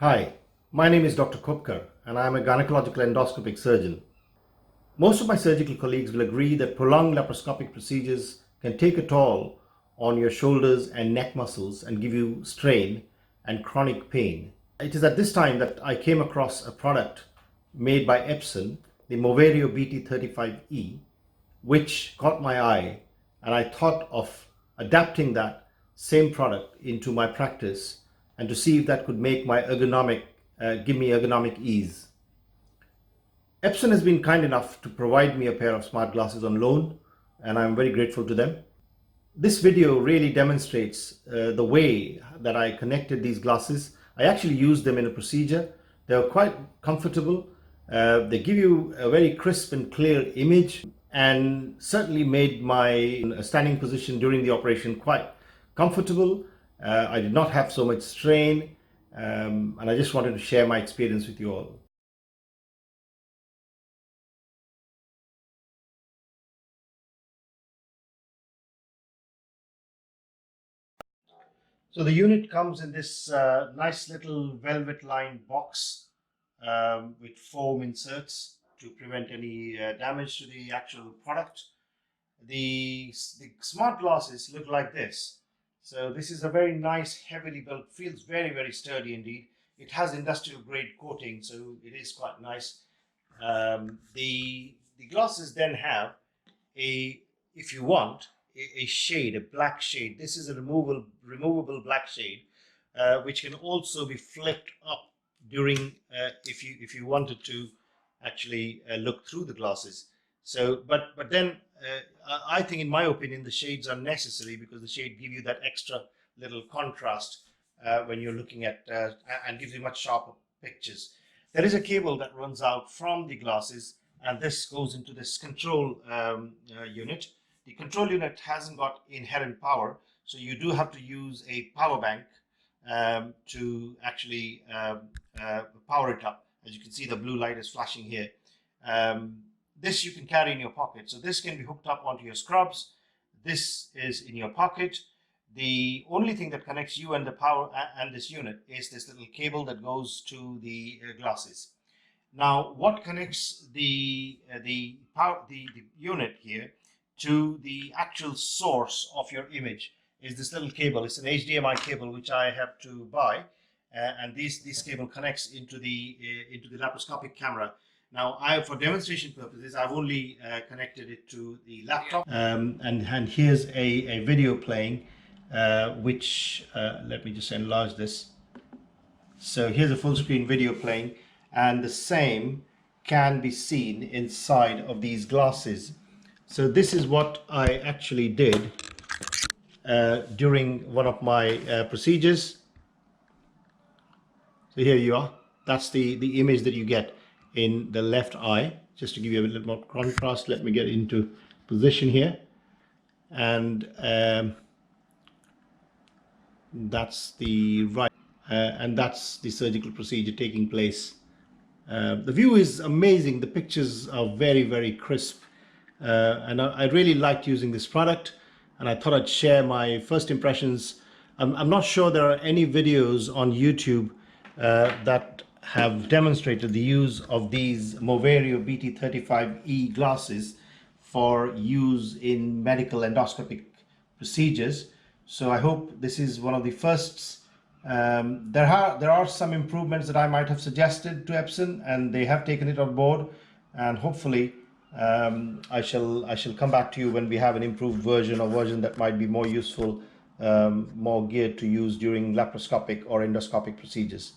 Hi, my name is Dr. Kopkar and I am a gynecological endoscopic surgeon. Most of my surgical colleagues will agree that prolonged laparoscopic procedures can take a toll on your shoulders and neck muscles and give you strain and chronic pain. It is at this time that I came across a product made by Epson, the Moverio BT 35E, which caught my eye, and I thought of adapting that same product into my practice and to see if that could make my give me ergonomic ease. Epson has been kind enough to provide me a pair of smart glasses on loan, and I'm very grateful to them. This video really demonstrates the way that I connected these glasses. I actually used them in a procedure. They are quite comfortable. They give you a very crisp and clear image and certainly made my standing position during the operation quite comfortable. I did not have so much strain, and I just wanted to share my experience with you all. So the unit comes in this nice little velvet lined box with foam inserts to prevent any damage to the actual product. The smart glasses look like this. So this is a very nice, heavily built, feels very, very sturdy indeed. It has industrial grade coating, so it is quite nice. The glasses then have a, if you want, a shade, a black shade. This is a removable black shade, which can also be flipped up during if you wanted to actually look through the glasses. So, but then I think, in my opinion, the shades are necessary because the shade give you that extra little contrast when you're looking at and gives you much sharper pictures. There is a cable that runs out from the glasses, and this goes into this control unit. The control unit hasn't got inherent power, so you do have to use a power bank to actually power it up. As you can see, the blue light is flashing here. This you can carry in your pocket. So this can be hooked up onto your scrubs. This is in your pocket. The only thing that connects you and the power and this unit is this little cable that goes to the glasses. Now, what connects the unit here to the actual source of your image is this little cable. It's an HDMI cable which I have to buy, and this cable connects into the laparoscopic camera. Now, for demonstration purposes, I've only connected it to the laptop, and here's a video playing, which let me just enlarge this. So here's a full screen video playing, and the same can be seen inside of these glasses. So this is what I actually did during one of my procedures. So here you are. That's the image that you get in the left eye. Just to give you a little more contrast, let me get into position here. And that's the right, and that's the surgical procedure taking place. The view is amazing. The pictures are very, very crisp. And I really liked using this product, and I thought I'd share my first impressions. I'm not sure there are any videos on YouTube that have demonstrated the use of these Moverio BT 35E glasses for use in medical endoscopic procedures. So I hope this is one of the firsts. There are some improvements that I might have suggested to Epson, and they have taken it on board, and hopefully I shall come back to you when we have an improved version, or version that might be more useful, more geared to use during laparoscopic or endoscopic procedures.